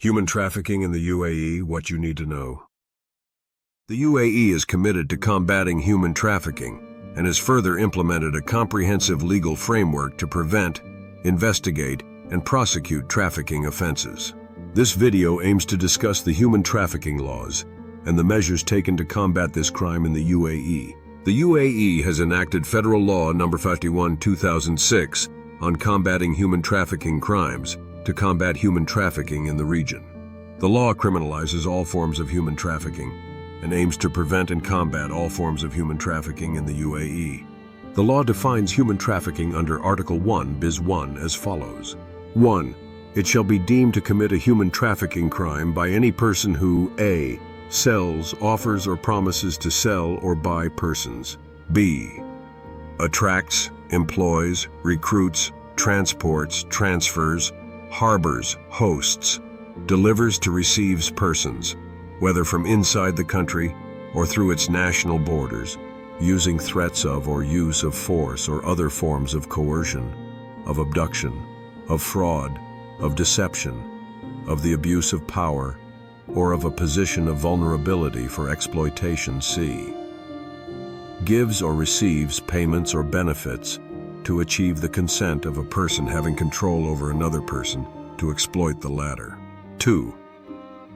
Human trafficking in the UAE, what you need to know. The UAE is committed to combating human trafficking and has further implemented a comprehensive legal framework to prevent, investigate, and prosecute trafficking offenses. This video aims to discuss the human trafficking laws and the measures taken to combat this crime in the UAE. The UAE has enacted Federal Law No. 51/2006 on combating human trafficking crimes to combat human trafficking in the region. The law criminalizes all forms of human trafficking and aims to prevent and combat all forms of human trafficking in the UAE. The law defines human trafficking under Article 1, Bis 1 as follows. 1. It shall be deemed to commit a human trafficking crime by any person who a. sells, offers, or promises to sell or buy persons. b. attracts, employs, recruits, transports, transfers, harbors, hosts, delivers to receives persons, whether from inside the country or through its national borders, using threats of or use of force or other forms of coercion, of abduction, of fraud, of deception, of the abuse of power, or of a position of vulnerability for exploitation. C. gives or receives payments or benefits to achieve the consent of a person having control over another person to exploit the latter. 2.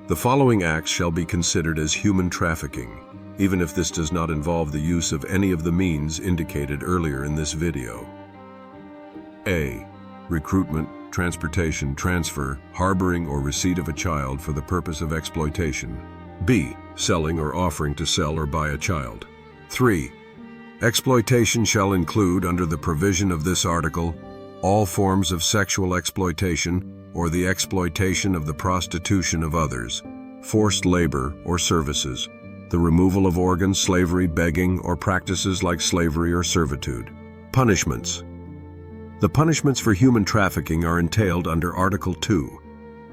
The following acts shall be considered as human trafficking, even if this does not involve the use of any of the means indicated earlier in this video. A. Recruitment, transportation, transfer, harboring, or receipt of a child for the purpose of exploitation. B. Selling or offering to sell or buy a child. 3. Exploitation shall include, under the provision of this article, all forms of sexual exploitation or the exploitation of the prostitution of others, forced labor or services, the removal of organs, slavery, begging, or practices like slavery or servitude. Punishments. The punishments for human trafficking are entailed under Article 2.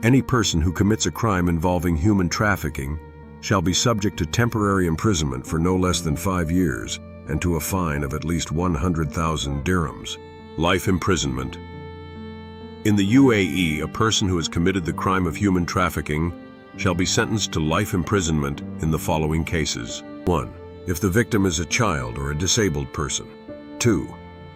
Any person who commits a crime involving human trafficking shall be subject to temporary imprisonment for no less than 5 years and to a fine of at least 100,000 dirhams. Life imprisonment. In the UAE, a person who has committed the crime of human trafficking shall be sentenced to life imprisonment in the following cases. 1. If the victim is a child or a disabled person. 2.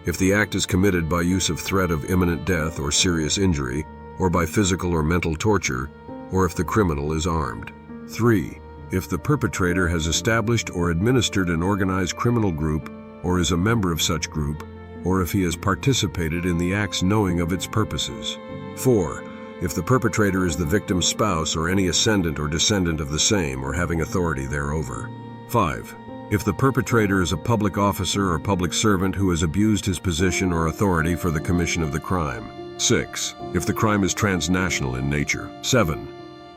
If the act is committed by use of threat of imminent death or serious injury, or by physical or mental torture, or if the criminal is armed. 3. If the perpetrator has established or administered an organized criminal group, or is a member of such group, or if he has participated in the acts knowing of its purposes. 4. If the perpetrator is the victim's spouse or any ascendant or descendant of the same or having authority thereover. 5. If the perpetrator is a public officer or public servant who has abused his position or authority for the commission of the crime. 6. If the crime is transnational in nature. 7.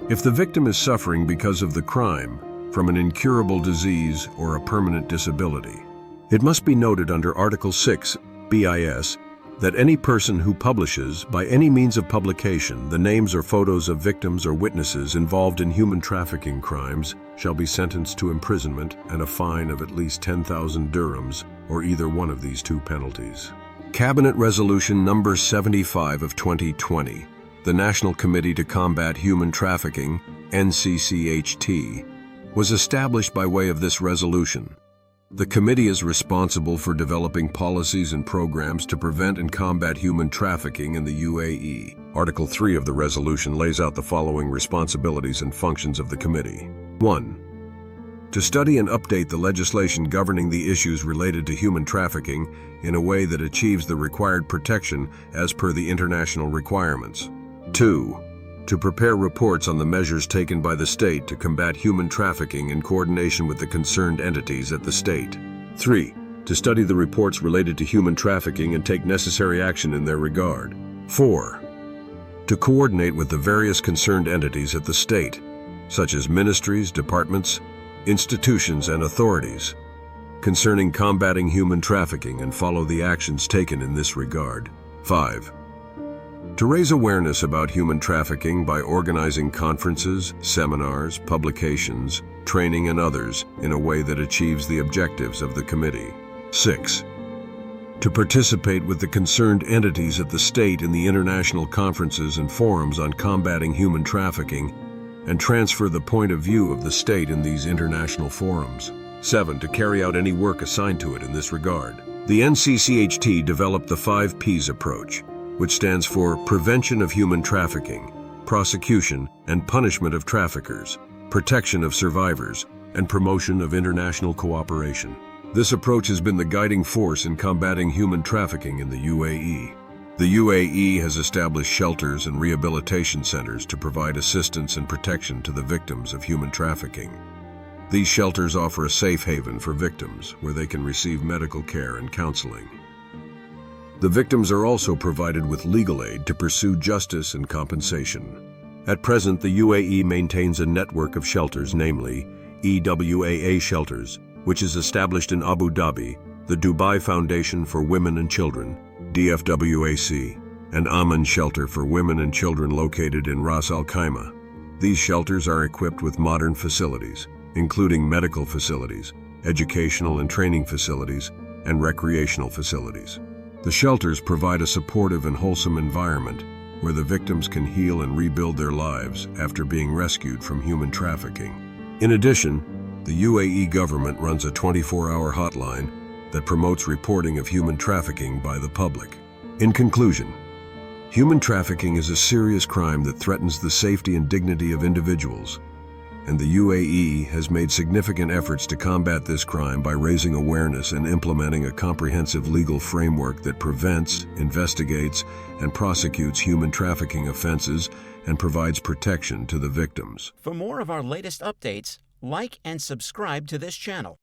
If the victim is suffering because of the crime from an incurable disease or a permanent disability. It must be noted under Article 6, BIS, that any person who publishes, by any means of publication, the names or photos of victims or witnesses involved in human trafficking crimes shall be sentenced to imprisonment and a fine of at least 10,000 dirhams, or either one of these two penalties. Cabinet Resolution Number 75 of 2020, the National Committee to Combat Human Trafficking, NCCHT, was established by way of this resolution. The committee is responsible for developing policies and programs to prevent and combat human trafficking in the UAE. Article 3 of the resolution lays out the following responsibilities and functions of the committee. 1. To study and update the legislation governing the issues related to human trafficking in a way that achieves the required protection as per the international requirements. 2. To prepare reports on the measures taken by the state to combat human trafficking in coordination with the concerned entities at the state. 3. To study the reports related to human trafficking and take necessary action in their regard. 4. To coordinate with the various concerned entities at the state, such as ministries, departments, institutions, and authorities, concerning combating human trafficking and follow the actions taken in this regard. 5. To raise awareness about human trafficking by organizing conferences, seminars, publications, training, and others in a way that achieves the objectives of the committee. 6. to participate with the concerned entities at the state in the international conferences and forums on combating human trafficking, and transfer the point of view of the state in these international forums. 7. To carry out any work assigned to it in this regard. The NCCHT developed the 5 Ps approach, which stands for Prevention of Human Trafficking, Prosecution and Punishment of Traffickers, Protection of Survivors, and Promotion of International Cooperation. This approach has been the guiding force in combating human trafficking in the UAE. The UAE has established shelters and rehabilitation centers to provide assistance and protection to the victims of human trafficking. These shelters offer a safe haven for victims where they can receive medical care and counseling. The victims are also provided with legal aid to pursue justice and compensation. At present, the UAE maintains a network of shelters, namely EWAA Shelters, which is established in Abu Dhabi, the Dubai Foundation for Women and Children, DFWAC, and Aman Shelter for Women and Children located in Ras Al Khaimah. These shelters are equipped with modern facilities, including medical facilities, educational and training facilities, and recreational facilities. The shelters provide a supportive and wholesome environment where the victims can heal and rebuild their lives after being rescued from human trafficking. In addition, the UAE government runs a 24-hour hotline that promotes reporting of human trafficking by the public. In conclusion, human trafficking is a serious crime that threatens the safety and dignity of individuals, and the UAE has made significant efforts to combat this crime by raising awareness and implementing a comprehensive legal framework that prevents, investigates, and prosecutes human trafficking offenses and provides protection to the victims. For more of our latest updates, like and subscribe to this channel.